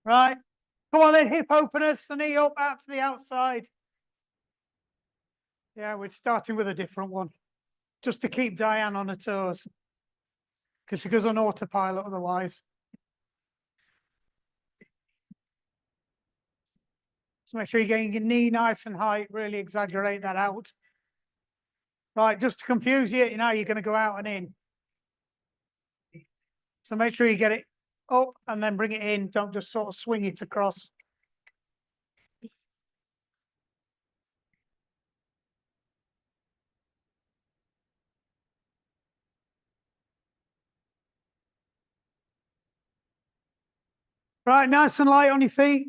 Right. Come on then, hip openers, the knee up out to the outside. Yeah, we're starting with a different one, just to keep Diane on her toes, because she goes on autopilot otherwise. So make sure you're getting your knee nice and high, really exaggerate that out. Right, just to confuse you, you know, you're going to go out and in. So make sure you get it up and then bring it in. Don't just sort of swing it across. Right, nice and light on your feet.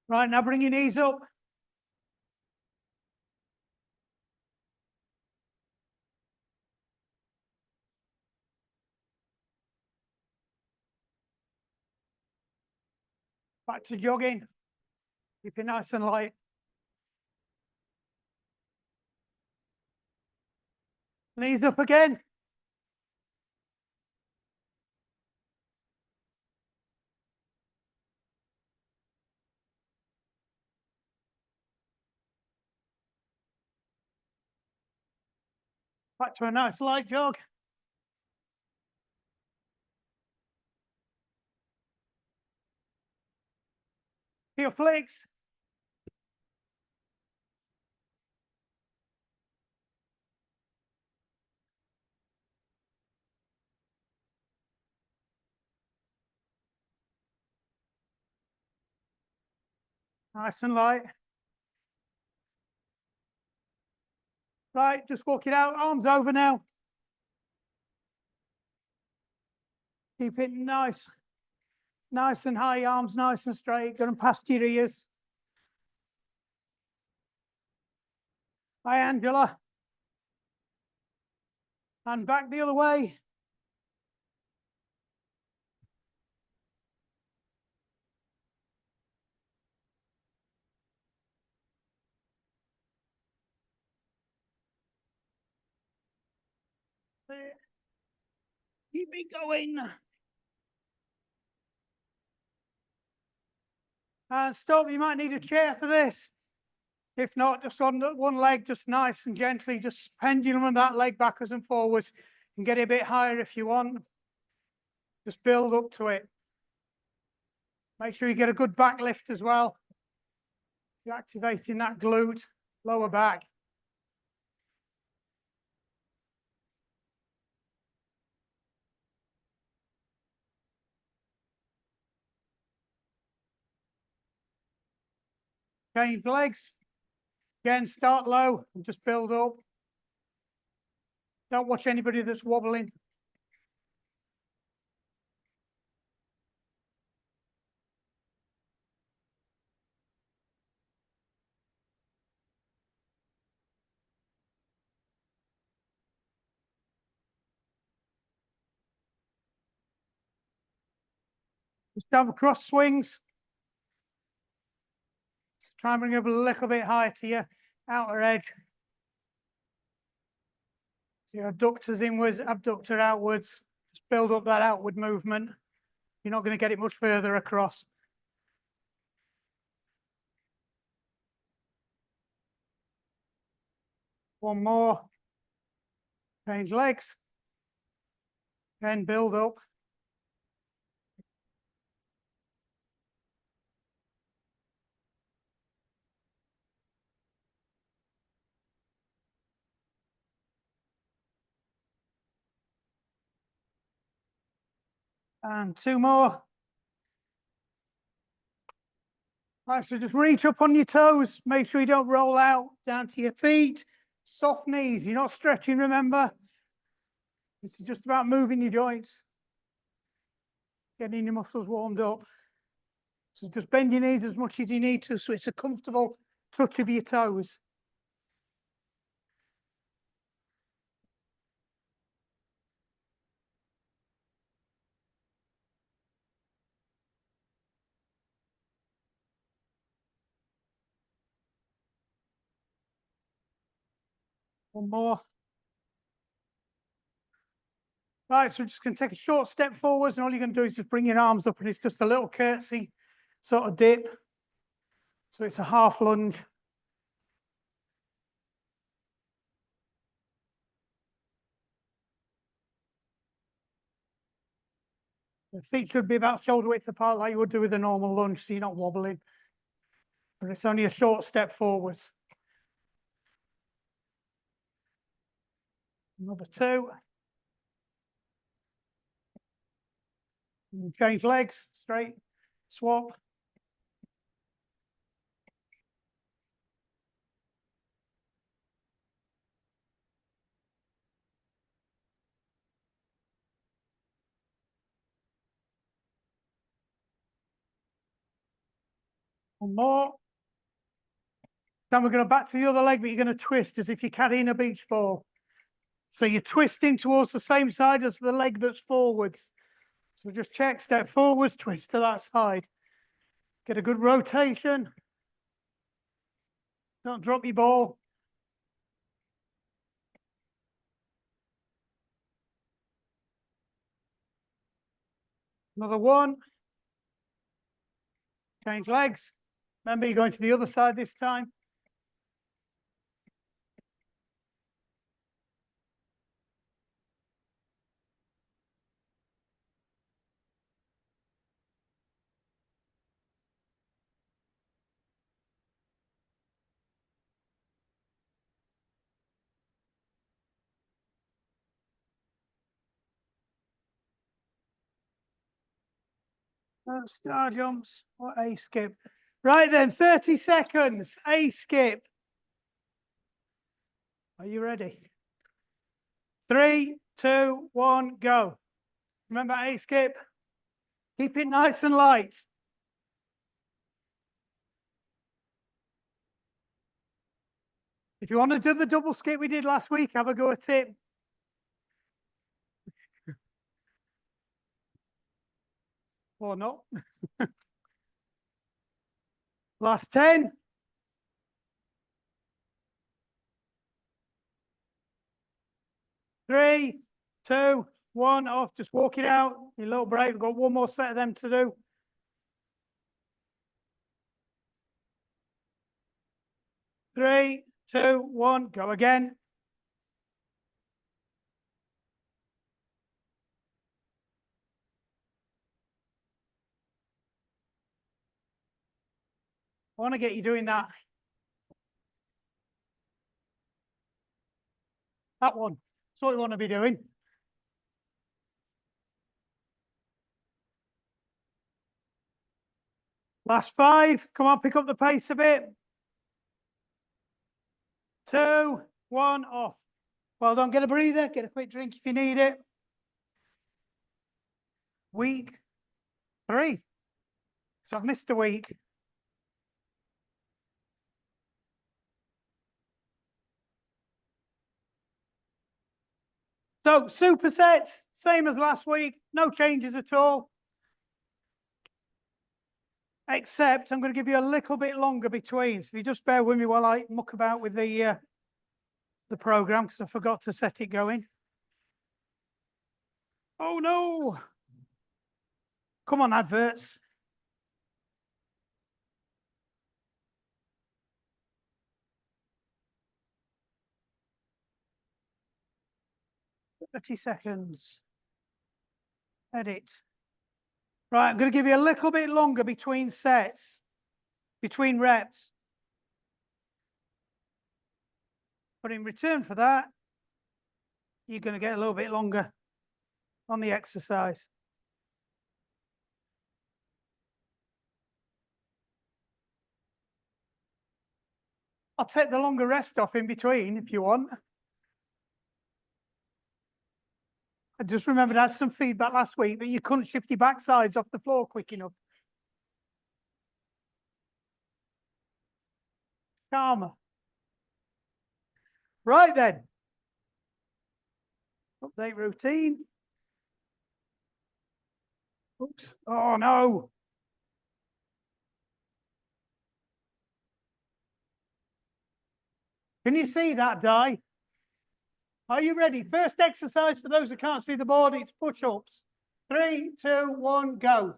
Right, now bring your knees up. Back to jogging. Keep it nice and light. Knees up again. Back to a nice light jog. Heel flicks. Nice and light. Right, just walk it out. Arms over now. Keep it nice. Nice and high, arms nice and straight. Going past your ears. Hi, Angela. And back the other way. Keep it going. And stop. You might need a chair for this. If not, just on one leg, just nice and gently, just pendulum on that leg backwards and forwards, and get it a bit higher if you want. Just build up to it. Make sure you get a good back lift as well. You're activating that glute, lower back. Change legs. Again, start low and just build up. Don't watch anybody that's wobbling. Just have cross swings. Try and bring it up a little bit higher to your outer edge. Your adductors inwards, abductor outwards. Just build up that outward movement. You're not going to get it much further across. One more. Change legs. Then build up. And two more. Right, so just reach up on your toes. Make sure you don't roll out down to your feet. Soft knees. You're not stretching, remember? This is just about moving your joints. Getting your muscles warmed up. So just bend your knees as much as you need to so it's a comfortable touch of your toes. One more. Right, so we're just going to take a short step forwards, and all you're going to do is just bring your arms up, and it's just a little curtsy sort of dip. So it's a half lunge. The feet should be about shoulder width apart like you would do with a normal lunge, so you're not wobbling. But it's only a short step forwards. Another two. And change legs, straight, swap. One more. Then we're going to back to the other leg, but you're going to twist as if you're carrying a beach ball. So you're twisting towards the same side as the leg that's forwards. So just check, step forwards, twist to that side. Get a good rotation. Don't drop your ball. Another one. Change legs. Remember, you're going to the other side this time. Star jumps or A skip. Right then, 30 seconds. A skip. Are you ready? 3, 2, 1, go. Remember A skip? Keep it nice and light. If you want to do the double skip we did last week, have a go at it. Or not. Last 10. 3, 2, 1, off. Just walk it out. Your little break. We've got one more set of them to do. 3, 2, 1, go again. I want to get you doing that. That one. That's what we want to be doing. Last 5. Come on, pick up the pace a bit. 2, 1, off. Well done. Get a breather. Get a quick drink if you need it. Week 3. So I've missed a week. So supersets, same as last week. No changes at all. Except I'm going to give you a little bit longer between. So if you just bear with me while I muck about with the program, because I forgot to set it going. Oh no! Come on, adverts. "30 seconds. Edit. Right, I'm going to give you a little bit longer between sets, between reps. But in return for that, you're going to get a little bit longer on the exercise. I'll take the longer rest off in between if you want. I just remembered I had some feedback last week that you couldn't shift your backsides off the floor quick enough. Calmer. Right then. Update routine. Oops. Oh no. Can you see that, Di? Are you ready? First exercise for those who can't see the board, it's push-ups. 3, 2, 1, go.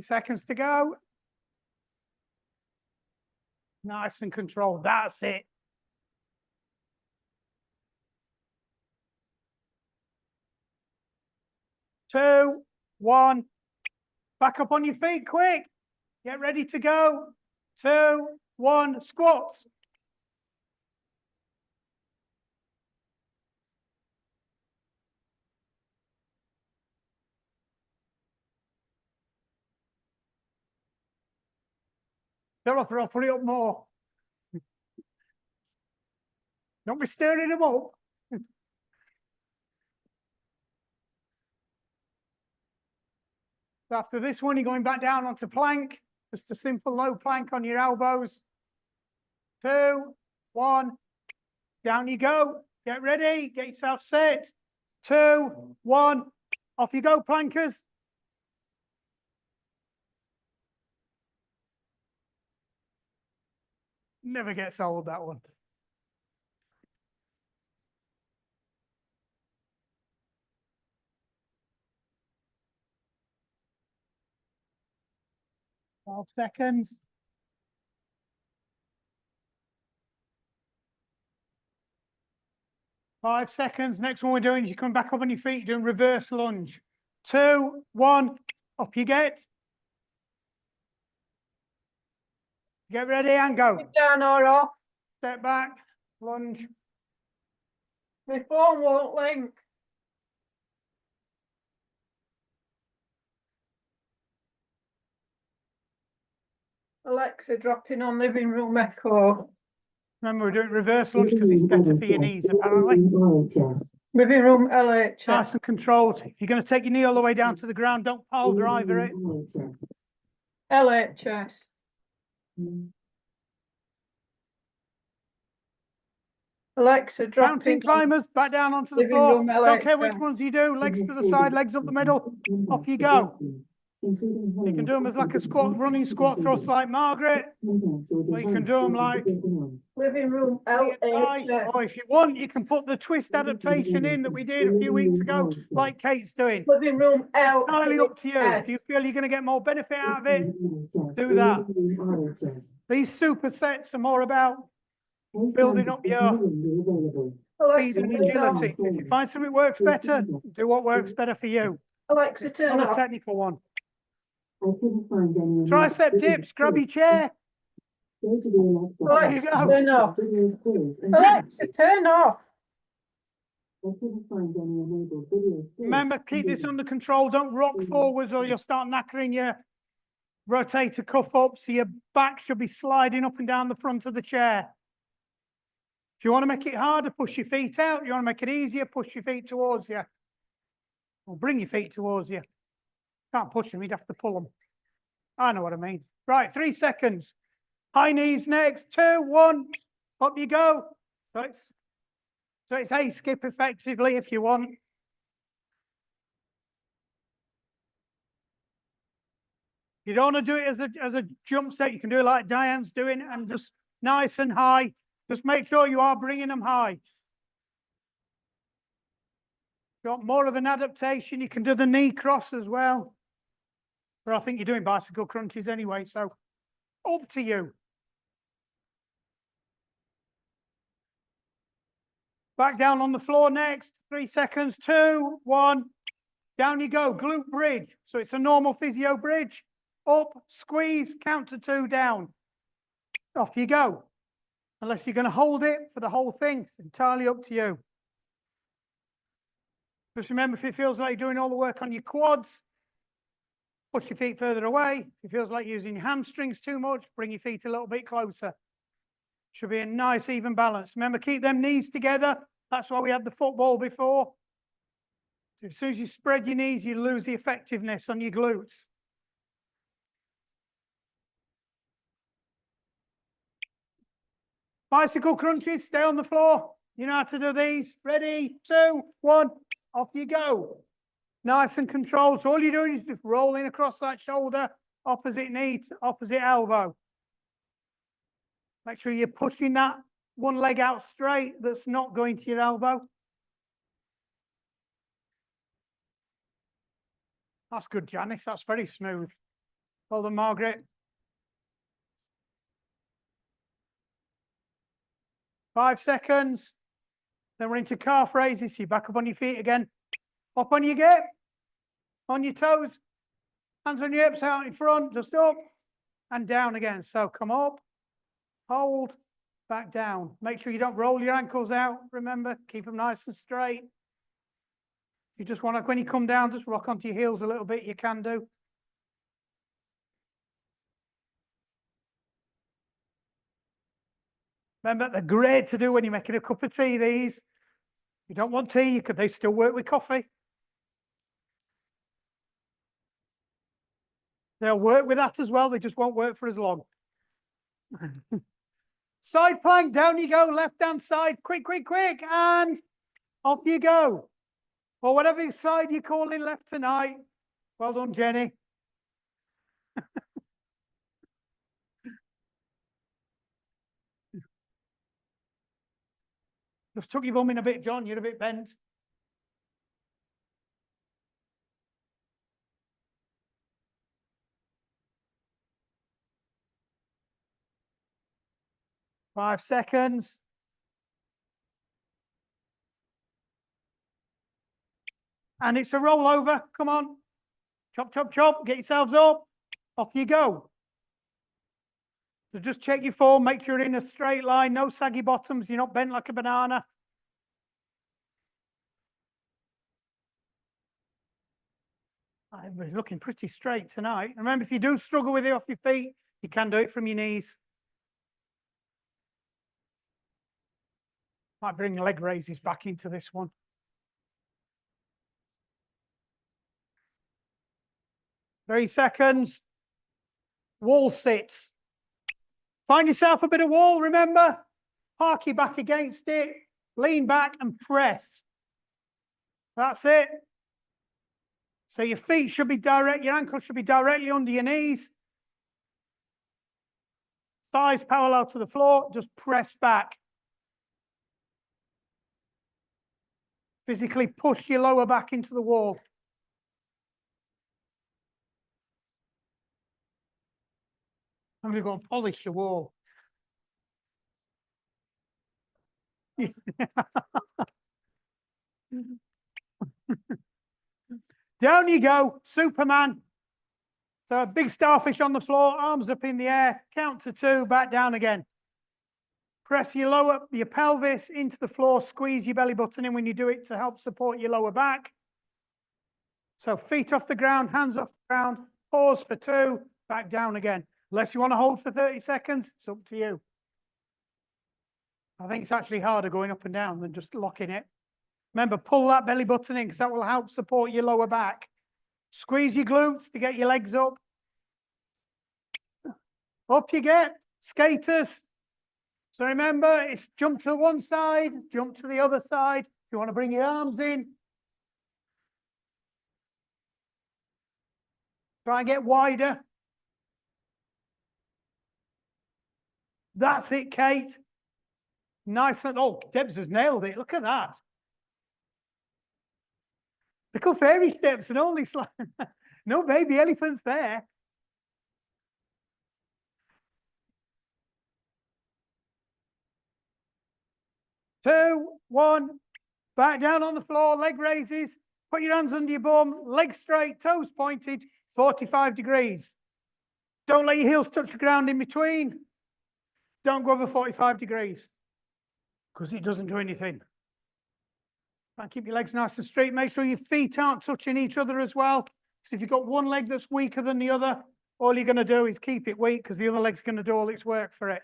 Seconds to go. Nice and controlled. That's it. 2, 1. Back up on your feet, quick. Get ready to go. 2, 1, squats. Fill up or I'll put it up more. Don't be stirring them up. So after this one, you're going back down onto plank. Just a simple low plank on your elbows. 2, 1. Down you go. Get ready. Get yourself set. 2, 1. Off you go, plankers. Never gets old, that one. Twelve seconds. 5 seconds. Next one we're doing is you come back up on your feet, doing reverse lunge. 2, 1. Up you get. Get ready and go. Sit down or off. Step back. Lunge. My phone won't link. Alexa dropping on living room echo. Remember, we're doing reverse lunge because it's better for your knees, apparently. Living room LHS. Nice and controlled. If you're going to take your knee all the way down to the ground, don't pile driver it. LHS. Alexa Mountain dropping climbers, back down onto the living floor. room Don't care which LHS. ones you do. Legs to the side, legs up the middle. Off you go. You can do them as like a squat, running squat thrust like Margaret. Or you can do them like Living room LHS. or if you want, you can put the twist adaptation in that we did a few weeks ago, like Kate's doing. Living room It's entirely up to you. LHS. If you feel you're going to get more benefit out of it, do that. These supersets are more about building up your speed and agility. If you find something works better, do what works better for you. Alexa, turn Not a off. technical one. I couldn't find any. Tricep dips, grab your chair. Alexa, you go. turn off. Alexa, turn off. I couldn't find any enabled video skills. Remember, keep this under control. Don't rock forwards or you'll start knackering your rotator cuff up. So your back should be sliding up and down the front of the chair. If you want to make it harder, push your feet out. You want to make it easier, push your feet towards you. Or bring your feet towards you. Can't push them, you'd have to pull them. I know what I mean. Right, 3 seconds. High knees next. 2, 1. Up you go. So it's a skip effectively if you want. You don't want to do it as a jump set. You can do it like Diane's doing and just nice and high. Just make sure you are bringing them high. If you want more of an adaptation, you can do the knee cross as well. But I think you're doing bicycle crunches anyway, so up to you. Back down on the floor next. 3 seconds. 2, 1. Down you go. Glute bridge. So it's a normal physio bridge. Up, squeeze, count to 2, down. Off you go. Unless you're going to hold it for the whole thing, it's entirely up to you. Just remember, if it feels like you're doing all the work on your quads, push your feet further away. If it feels like using your hamstrings too much, bring your feet a little bit closer. Should be a nice, even balance. Remember, keep them knees together. That's why we had the football before. So as soon as you spread your knees, you lose the effectiveness on your glutes. Bicycle crunches, stay on the floor. You know how to do these. Ready, 2, 1, off you go. Nice and controlled. So all you're doing is just rolling across that shoulder, opposite knee, opposite elbow. Make sure you're pushing that one leg out straight that's not going to your elbow. That's good, Janice. That's very smooth. Well done, Margaret. 5 seconds. Then we're into calf raises. So you're back up on your feet again. Up on you get. On your toes. Hands on your hips out in front. Just up and down again. So come up, hold, back down. Make sure you don't roll your ankles out. Remember, keep them nice and straight. If you just want to, when you come down, just rock onto your heels a little bit, you can do. Remember, they're great to do when you're making a cup of tea, these. If you don't want tea, they still work with coffee. They'll work with that as well. They just won't work for as long. Side plank, down you go, left-hand side, quick, quick, quick, and off you go. Or whatever side you're calling left tonight. Well done, Jenny. Just tuck your bum in a bit, John. You're a bit bent. Five seconds. And it's a rollover. Come on. Chop, chop, chop. Get yourselves up. Off you go. So just check your form. Make sure you're in a straight line. No saggy bottoms. You're not bent like a banana. Everybody's looking pretty straight tonight. Remember, if you do struggle with it off your feet, you can do it from your knees. Might bring leg raises back into this one. Three seconds. Wall sits. Find yourself a bit of wall, remember? Park your back against it. Lean back and press. That's it. So your feet should be direct, your ankles should be directly under your knees. Thighs parallel to the floor, just press back. Physically push your lower back into the wall. I'm going to go and polish the wall. Down you go, Superman. So a big starfish on the floor, arms up in the air, count to 2, back down again. Press your pelvis into the floor, squeeze your belly button in when you do it to help support your lower back. So feet off the ground, hands off the ground, pause for 2, back down again. Unless you want to hold for 30 seconds, it's up to you. I think it's actually harder going up and down than just locking it. Remember, pull that belly button in because that will help support your lower back. Squeeze your glutes to get your legs up. Up you get, skaters. So remember, it's jump to one side, jump to the other side. If you want to bring your arms in, try and get wider. That's it, Kate. Nice and, oh, Debs has nailed it. Look at that. Little fairy steps and all this. No baby elephants there. Two, one, back down on the floor, leg raises. Put your hands under your bum, legs straight, toes pointed, 45 degrees. Don't let your heels touch the ground in between. Don't go over 45 degrees because it doesn't do anything. And keep your legs nice and straight. Make sure your feet aren't touching each other as well. Because if you've got one leg that's weaker than the other, all you're going to do is keep it weak because the other leg's going to do all its work for it.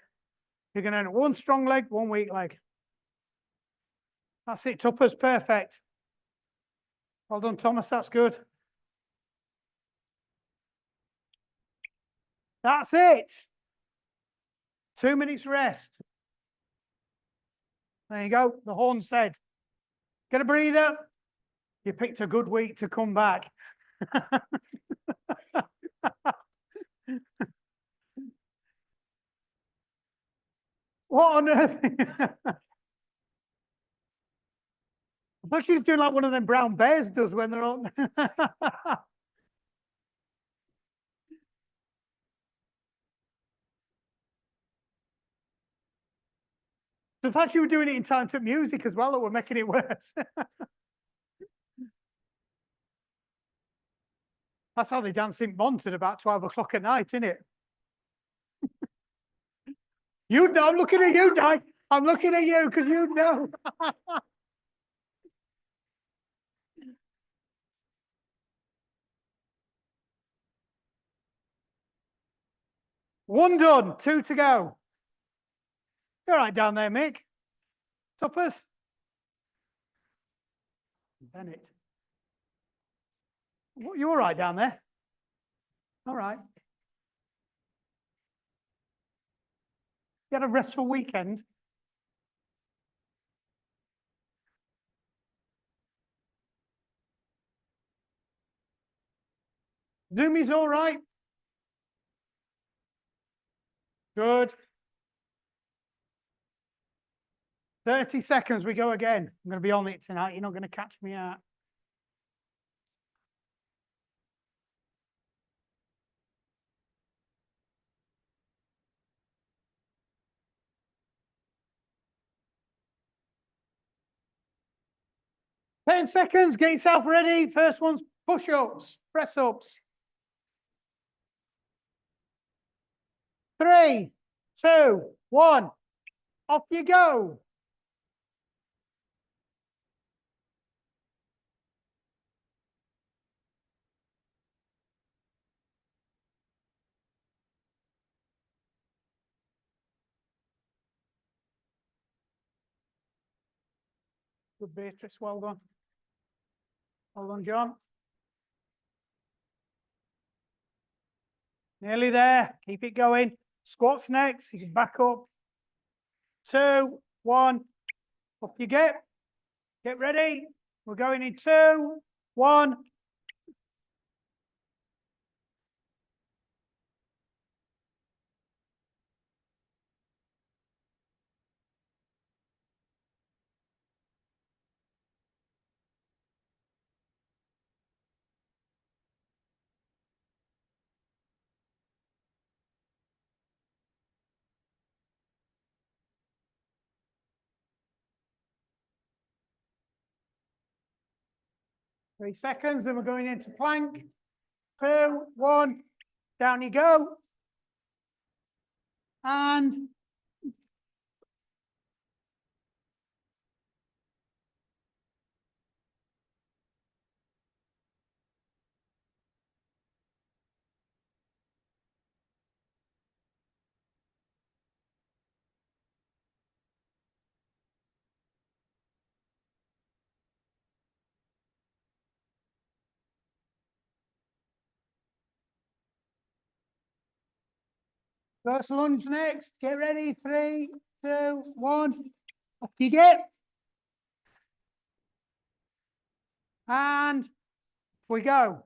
You're going to end up one strong leg, one weak leg. That's it, Tuppers, perfect. Well done, Thomas, that's good. That's it. 2 minutes rest. There you go. The horn said, get a breather. You picked a good week to come back. What on earth? I thought she was doing like one of them brown bears does when they're on. So I thought you were doing it in time to music as well that were making it worse. That's how they dance in Mont at about 12 o'clock at night, isn't it? You know, I'm looking at you, Di. I'm looking at you because you know. One done, two to go. You're right down there, Mick. Tuppers. Bennett. You all right down there? All right. You had a restful weekend? Zoomy's all right? Good. 30 seconds, we go again. I'm going to be on it tonight. You're not going to catch me out. Ten seconds, get yourself ready. First one's push-ups, press-ups. 3, 2, 1. Off you go. Good, Beatrice. Well done. Well done, John. Nearly there. Keep it going. Squats next. You can back up. 2, 1. Up you get. Get ready. We're going in 2, 1. 3 seconds, and we're going into plank. 2, 1. Down you go. And first lunge next. Get ready. 3, 2, 1. Up you get. And we go.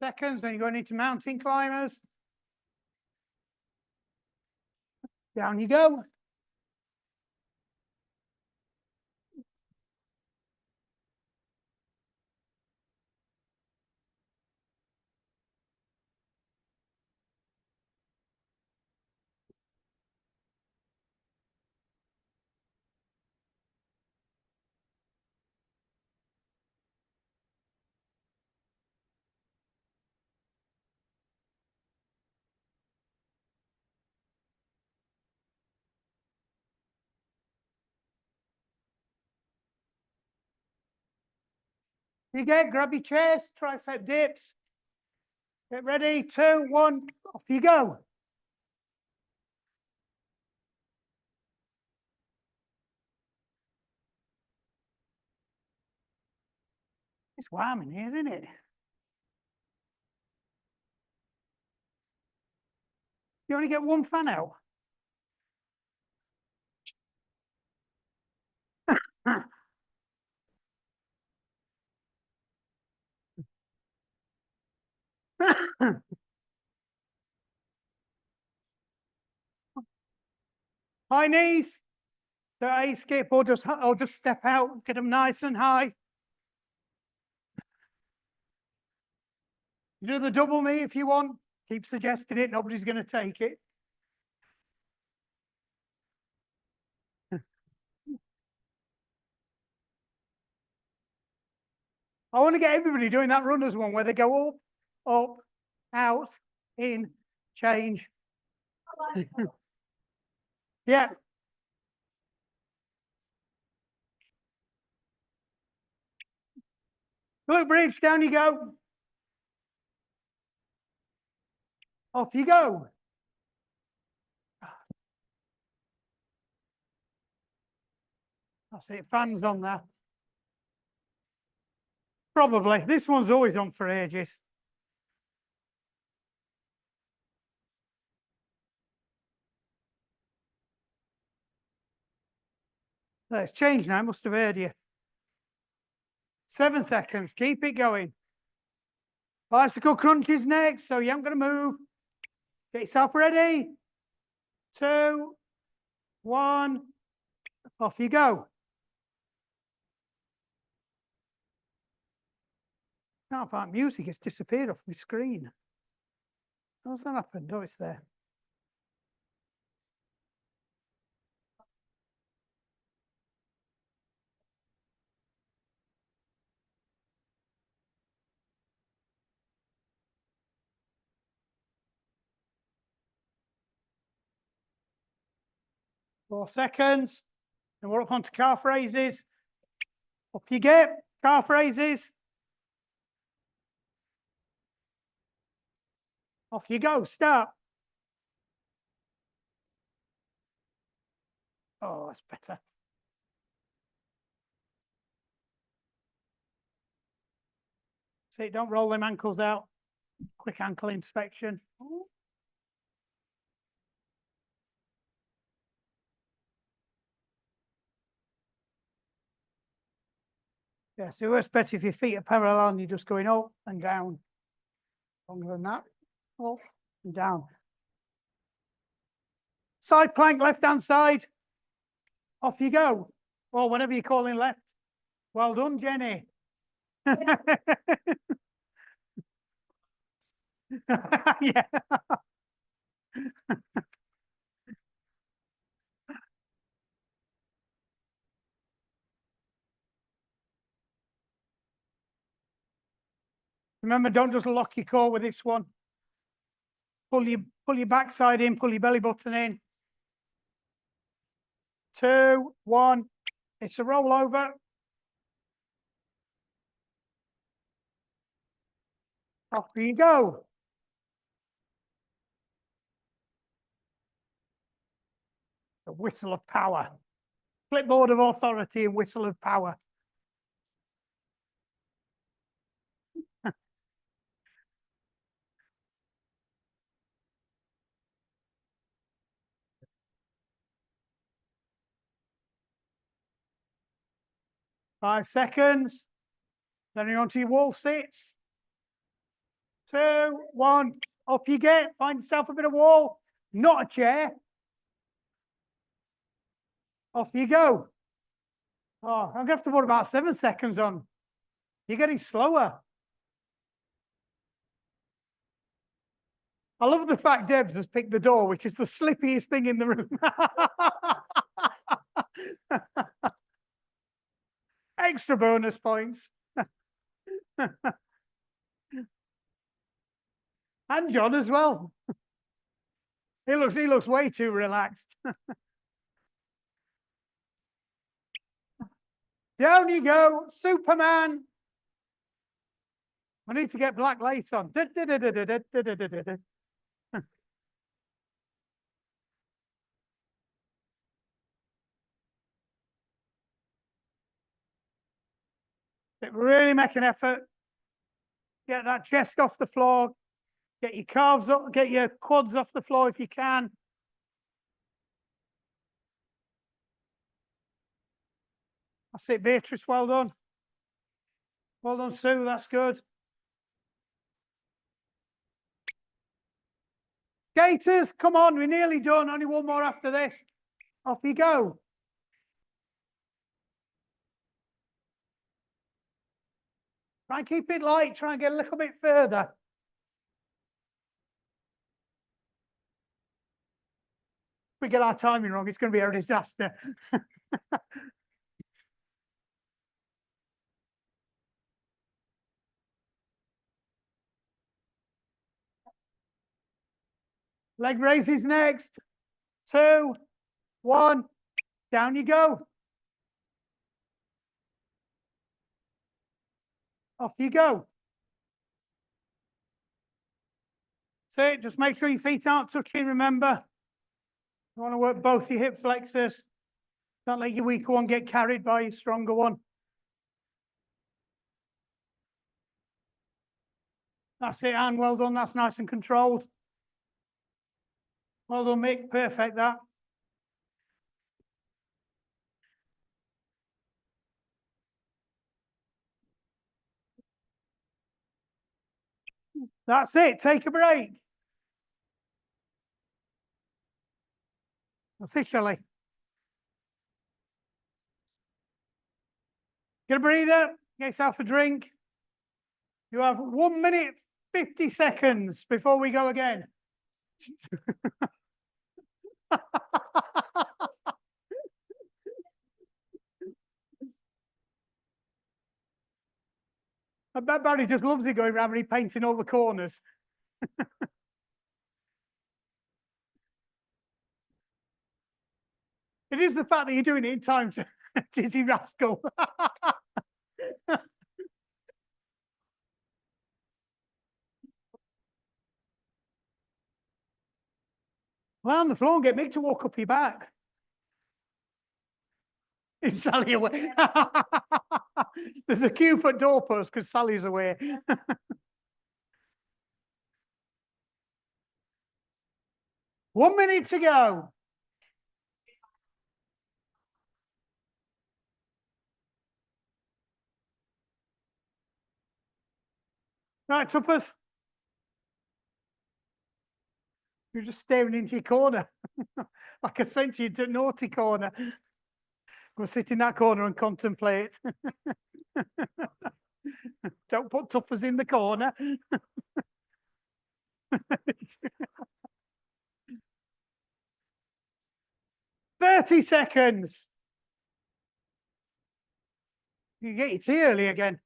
Seconds, then you're going into mountain climbers. Down you go. You get, grab your chest, tricep dips. Get ready, 2, 1, off you go. It's warm in here, isn't it? You only get one fan out. High knees. So a skip or just step out, get them nice and high. You do the double knee if you want. Keep suggesting it, nobody's going to take it. I want to get everybody doing that runners one where they go up, out, in, change. Yeah. Glute bridge, down you go. Off you go. That's it, fans on there. Probably. This one's always on for ages. Let's change now, I must have heard you. 7 seconds, keep it going. Bicycle crunches next, so you ain't going to move. Get yourself ready. 2, 1, off you go. Can't find music, it's disappeared off my screen. How's that happened? Oh, it's there. Four seconds. And we're up onto calf raises. Up you get, calf raises. Off you go, start. Oh, that's better. See, don't roll them ankles out. Quick ankle inspection. Yeah, so works better if your feet are parallel and you're just going up and down. Longer than that. Up and down. Side plank, left hand side. Off you go. Or whatever you're calling left. Well done, Jenny. Yeah. Remember, don't just lock your core with this one. Pull your backside in, pull your belly button in. 2, 1. It's a roll over. Off you go. The whistle of power. Clipboard of authority and whistle of power. Five seconds. Then you're onto your wall sits. 2, 1. Up you get. Find yourself a bit of wall. Not a chair. Off you go. Oh, I'm going to have to put about 7 seconds on. You're getting slower. I love the fact Debs has picked the door, which is the slippiest thing in the room. Extra bonus points. And John as well. He looks way too relaxed. Down you go, Superman. I need to get black lace on. Da-da-da-da-da-da-da-da-da-da. Really make an effort. Get that chest off the floor. Get your calves up, get your quads off the floor if you can. That's it, Beatrice, well done. Well done, Sue, that's good. Skaters, come on, we're nearly done. Only one more after this. Off you go. Try and keep it light, try and get a little bit further. If we get our timing wrong, it's going to be a disaster. Leg raises next. 2, 1, down you go. Off you go. That's it, just make sure your feet aren't touching, remember. You want to work both your hip flexors. Don't let your weaker one get carried by your stronger one. That's it, Anne, well done, that's nice and controlled. Well done, Mick, perfect that. That's it, take a break. Officially. Get a breather, get yourself a drink. You have 1 minute, 50 seconds before we go again. I bet Barry just loves it going around and painting all the corners. It is the fact that you're doing it in time to Dizzy Rascal. Lie on the floor and get Mick to walk up your back. Is Sally away? There's a queue for doorpost because Sally's away. 1 minute to go. Right, Tuppers. You're just staring into your corner. Like I sent you to naughty corner. Go sit in that corner and contemplate. Don't put Tuppers in the corner. 30 seconds. You get your tea early again.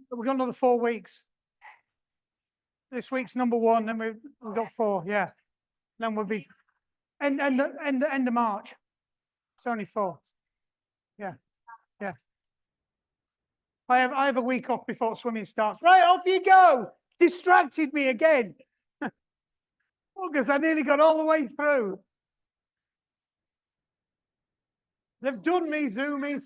We've got another 4 weeks. This week's number 1, then we've got 4, yeah. Then we'll be end of March. It's only 4. Yeah, yeah. I have a week off before swimming starts. Right, off you go. Distracted me again. Well, because I nearly got all the way through. They've done me, zoomies.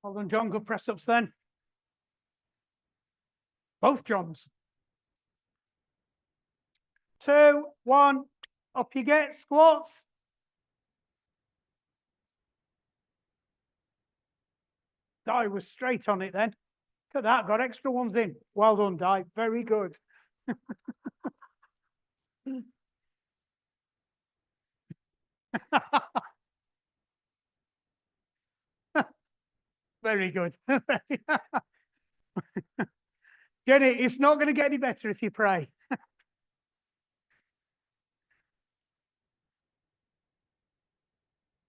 Well done, John. Good press ups then. Both Johns. 2, 1. Up you get. Squats. Di was straight on it then. Look at that. Got extra ones in. Well done, Di. Very good. Very good. Get it? It's not going to get any better if you pray.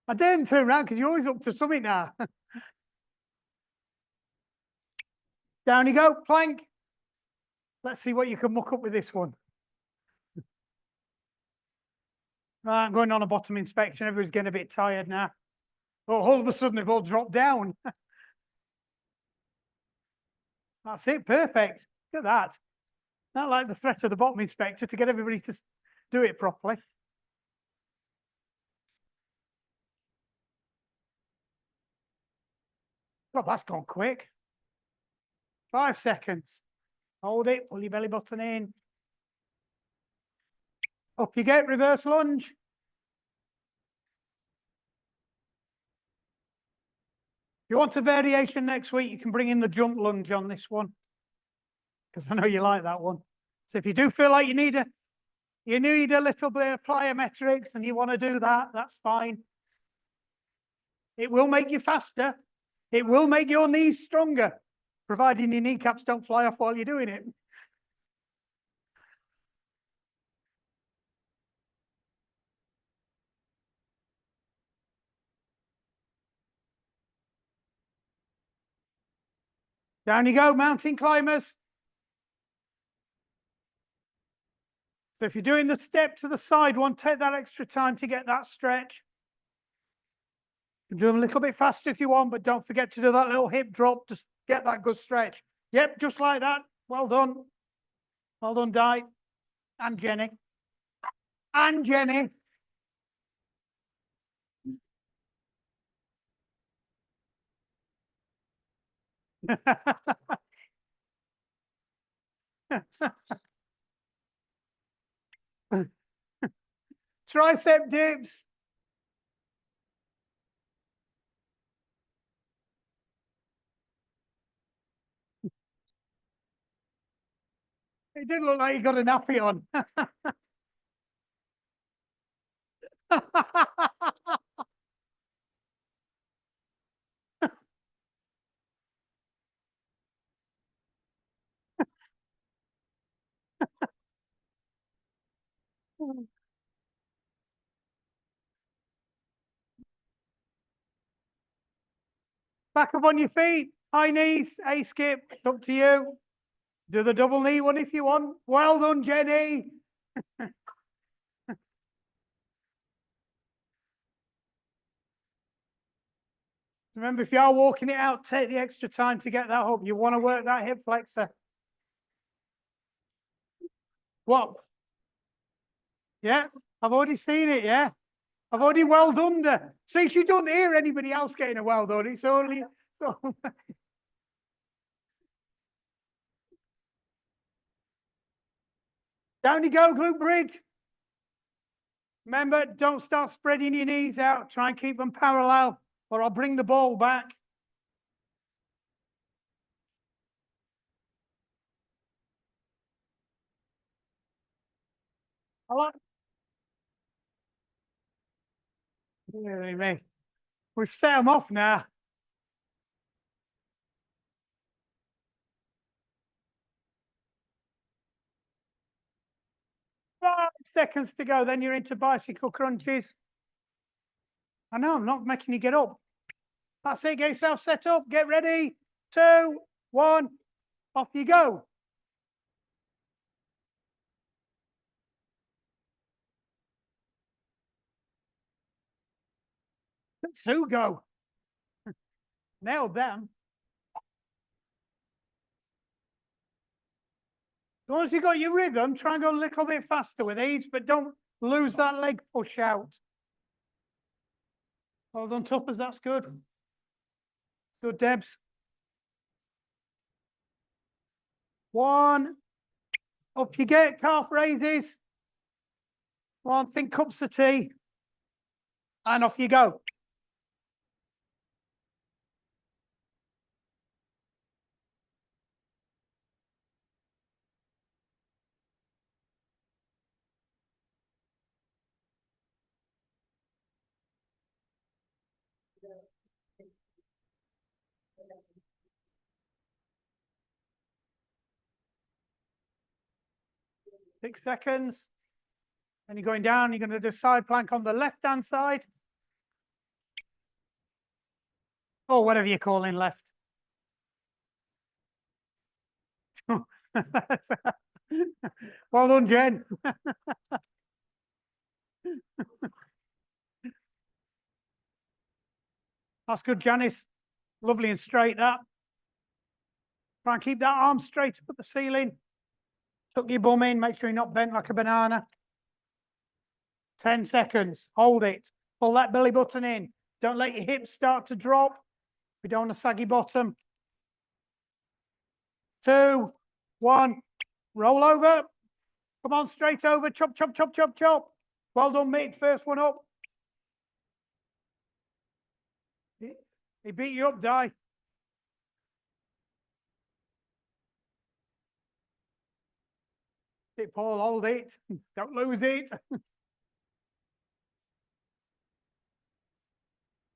I didn't turn around because you're always up to something now. Down you go, plank. Let's see what you can muck up with this one. Right, I'm going on a bottom inspection. Everybody's getting a bit tired now. Oh, all of a sudden they've all dropped down. That's it, perfect. Look at that. Not like the threat of the bottom inspector to get everybody to do it properly. God, that's gone quick. 5 seconds. Hold it, pull your belly button in. Up you get, reverse lunge. If you want a variation next week, you can bring in the jump lunge on this one, because I know you like that one. So if you do feel like you need a little bit of plyometrics and you want to do that, that's fine. It will make you faster. It will make your knees stronger, providing your kneecaps don't fly off while you're doing it. Down you go, mountain climbers. So if you're doing the step to the side one, take that extra time to get that stretch. You can do them a little bit faster if you want, but don't forget to do that little hip drop. Just get that good stretch. Yep, just like that. Well done. Well done, Di. And Jenny. And Jenny. Tricep dips. It did look like you got a nappy on. Back up on your feet. High knees, A skip. It's up to you. Do the double knee one if you want. Well done, Jenny. Remember, if you are walking it out, take the extra time to get that up. You want to work that hip flexor. What? Yeah, I've already seen it, yeah. I've already well done her. Since you don't hear anybody else getting a well done, it's only... So. Down you go, glute bridge. Remember, don't start spreading your knees out. Try and keep them parallel, or I'll bring the ball back. We've set them off now. 5 seconds to go, then you're into bicycle crunches. I know, I'm not making you get up. That's it, get yourself set up, get ready. 2, 1, off you go. Let's who go. Nailed them. As long as you got your rhythm, try and go a little bit faster with these, but don't lose that leg push out. Well done, Tuppers, that's good. Good, Debs. 1, up you get, calf raises. 1, think cups of tea. And off you go. Six seconds. And you're going down, you're going to do side plank on the left-hand side. Or whatever you're calling left. Well done, Jen. That's good, Janice. Lovely and straight, that. Try and keep that arm straight up at the ceiling. Tuck your bum in, make sure you're not bent like a banana. 10 seconds, hold it. Pull that belly button in. Don't let your hips start to drop. We don't want a saggy bottom. 2, 1, roll over. Come on, straight over, chop, chop, chop, chop, chop. Well done, Mick, first one up. He beat you up, Di. Paul, hold it. Don't lose it.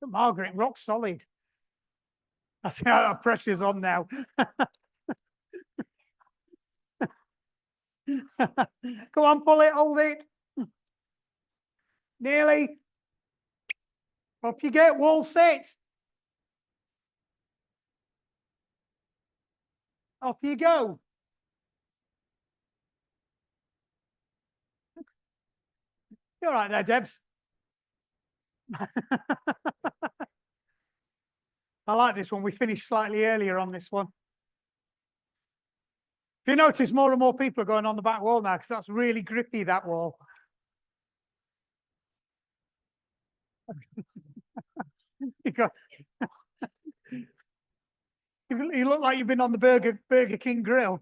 Margaret, rock solid. I see how that pressure's on now. Come on, pull it, hold it. Nearly. Up you get, wall sit. Off you go. You're right there, Debs. I like this one. We finished slightly earlier on this one. If you notice, more and more people are going on the back wall now because that's really grippy, that wall. You look like you've been on the Burger King grill.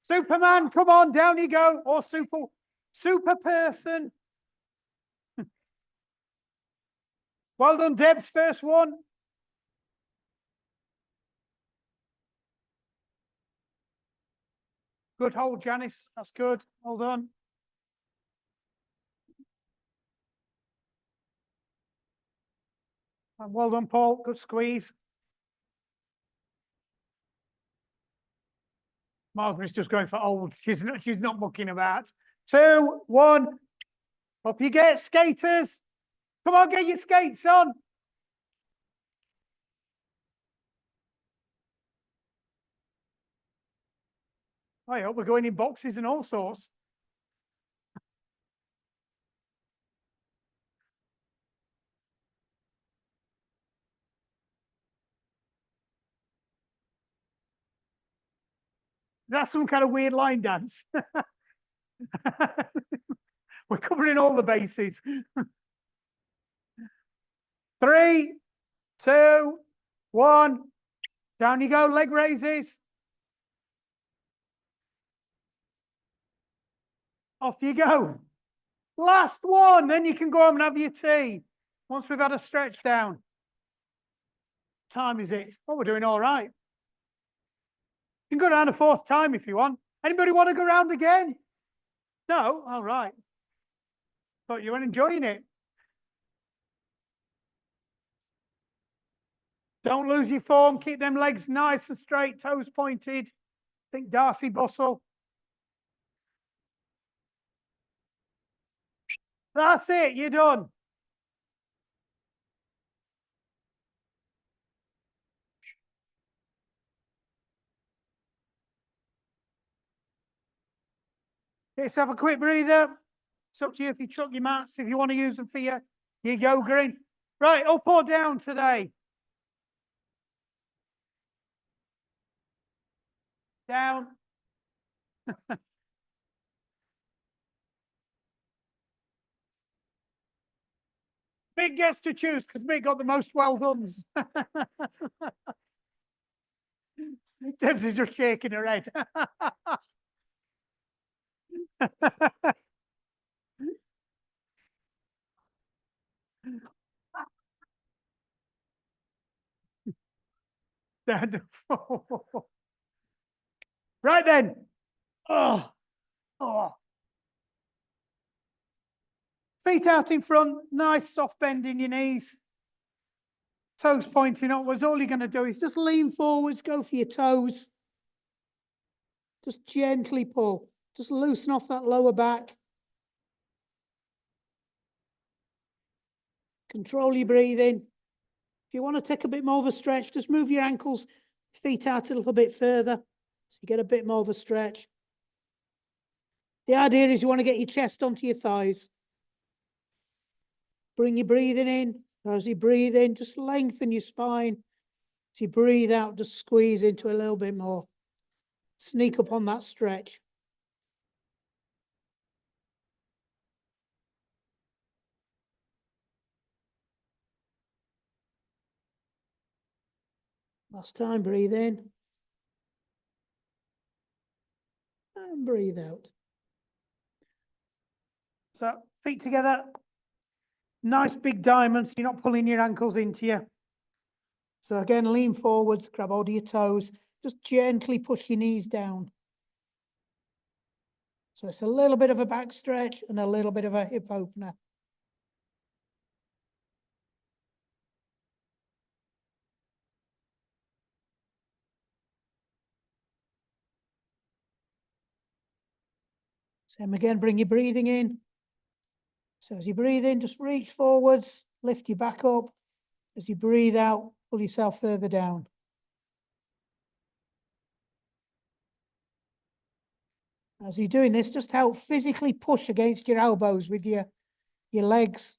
Superman, come on, down you go. Or super person. Well done, Deb's first one. Good hold, Janice. That's good. Well done. And well done, Paul. Good squeeze. Margaret's just going for old. She's not mucking about. 2, 1. Up you get, skaters. Come on, get your skates on. I hope we're going in boxes and all sorts. That's some kind of weird line dance. We're covering all the bases. 3, 2, 1. Down you go, leg raises. Off you go. Last one, then you can go home and have your tea. Once we've had a stretch down. Time is it? Oh, we're doing all right. You can go down a 4th time if you want. Anybody want to go round again? No? All right. Thought you were enjoying it. Don't lose your form. Keep them legs nice and straight, toes pointed. Think Darcy Bustle. That's it. You're done. Let's have a quick breather. It's up to you if you chuck your mats, if you want to use them for your yoga. Right, up or down today? Down. Mick gets to choose because Mick got the most well dones. Debs is just shaking her head. Right then. Oh. Feet out in front, nice soft bend in your knees. Toes pointing upwards. All you're going to do is just lean forwards, go for your toes. Just gently pull. Just loosen off that lower back. Control your breathing. If you want to take a bit more of a stretch, just move your ankles Feet out a little bit further, so you get a bit more of a stretch. The idea is you want to get your chest onto your thighs. Bring your breathing in. As you breathe in, just lengthen your spine. As you breathe out, just squeeze into a little bit more. Sneak up on that stretch. Last time, breathe in. And breathe out. So, feet together. Nice big diamonds. You're not pulling your ankles into you. So again, lean forwards, grab hold of your toes. Just gently push your knees down. So it's a little bit of a back stretch and a little bit of a hip opener. Same again, bring your breathing in. So as you breathe in, just reach forwards, lift your back up. As you breathe out, pull yourself further down. As you're doing this, just help physically push against your elbows with your legs.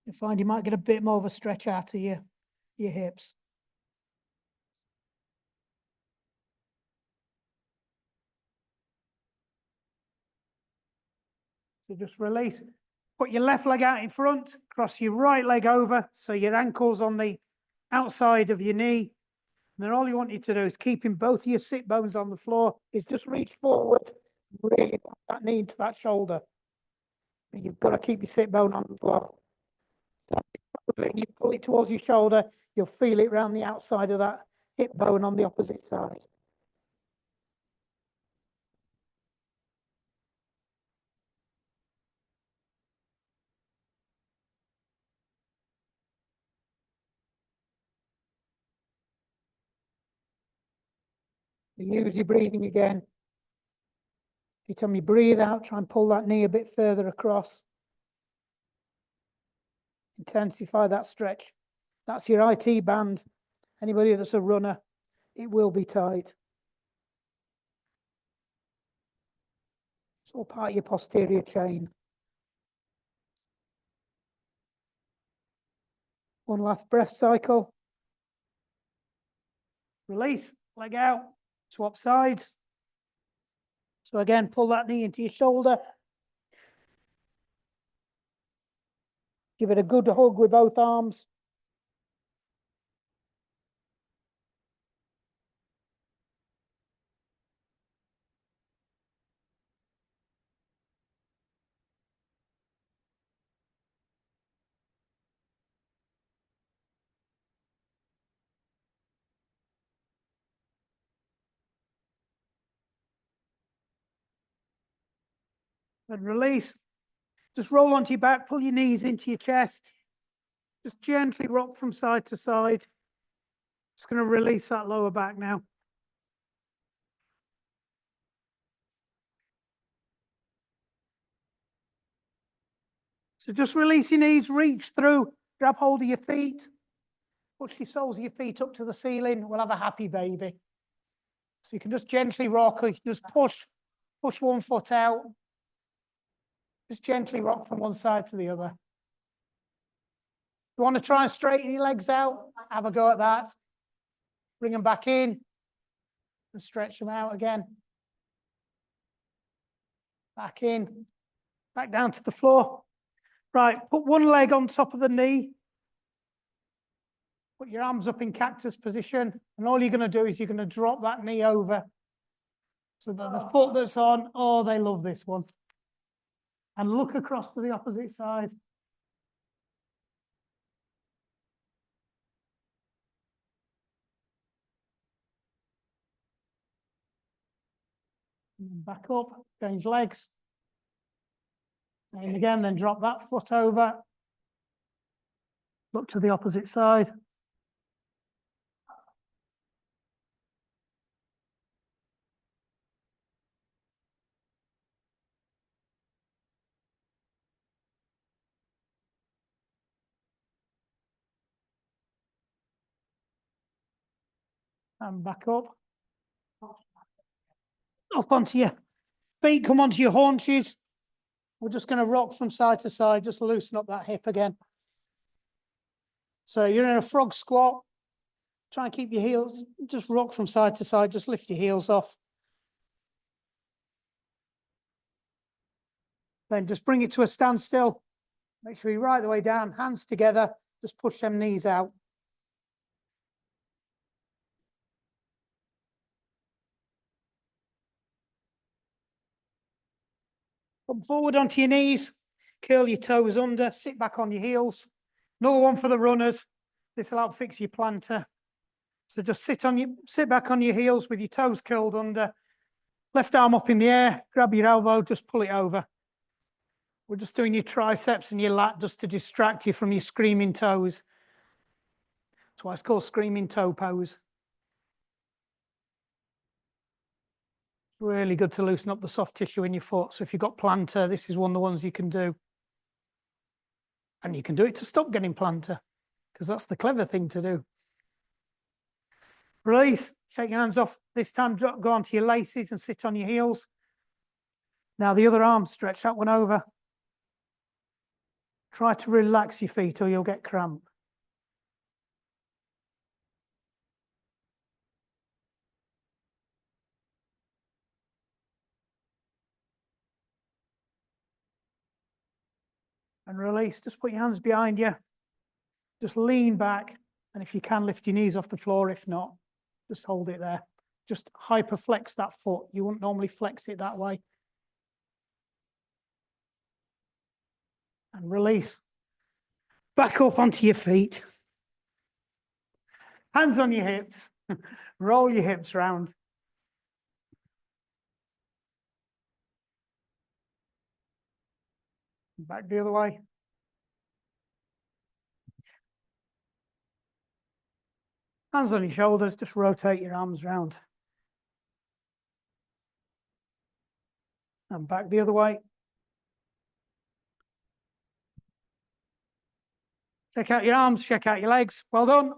You find you might get a bit more of a stretch out of your hips. So just release. Put your left leg out in front, cross your right leg over, so your ankle's on the outside of your knee. And then all you want you to do is keeping both your sit bones on the floor, is just reach forward, really put that knee into that shoulder. And you've got to keep your sit bone on the floor. When you pull it towards your shoulder, you'll feel it around the outside of that hip bone on the opposite side. Use your breathing again. Every time you breathe out, try and pull that knee a bit further across. Intensify that stretch. That's your IT band. Anybody that's a runner, it will be tight. It's all part of your posterior chain. One last breath cycle. Release, leg out, swap sides. So again, pull that knee into your shoulder. Give it a good hug with both arms. And release. Just roll onto your back, pull your knees into your chest. Just gently rock from side to side. Just going to release that lower back now. So just release your knees, reach through, grab hold of your feet, push your soles of your feet up to the ceiling. We'll have a happy baby. So you can just gently rock, or you can just push one foot out. Just gently rock from one side to the other. You want to try and straighten your legs out? Have a go at that. Bring them back in and stretch them out again. Back in, back down to the floor. Right, put one leg on top of the knee. Put your arms up in cactus position. And all you're going to do is you're going to drop that knee over so that the foot that's on, oh, they love this one. And look across to the opposite side. And back up, change legs. And again, then drop that foot over. Look to the opposite side. And back up. Up onto your feet, come onto your haunches. We're just going to rock from side to side, just loosen up that hip again. So you're in a frog squat. Try and keep your heels, just rock from side to side, just lift your heels off. Then just bring it to a standstill. Make sure you're right the way down, hands together, just push them knees out. Come forward onto your knees, curl your toes under, sit back on your heels. Another one for the runners. This will help fix your plantar. So just sit back on your heels with your toes curled under, left arm up in the air, grab your elbow, just pull it over. We're just doing your triceps and your lat just to distract you from your screaming toes. That's why it's called screaming toe pose. Really good to loosen up the soft tissue in your foot. So if you've got plantar, this is one of the ones you can do. And you can do it to stop getting plantar, because that's the clever thing to do. Release, shake your hands off. This time, go onto your laces and sit on your heels. Now the other arm, stretch that one over. Try to relax your feet or you'll get cramp. And release, just put your hands behind you. Just lean back. And if you can, lift your knees off the floor. If not, just hold it there. Just hyperflex that foot. You wouldn't normally flex it that way. And release. Back up onto your feet. Hands on your hips. Roll your hips round. Back the other way. Hands on your shoulders, just rotate your arms round. And back the other way. Check out your arms, check out your legs. Well done.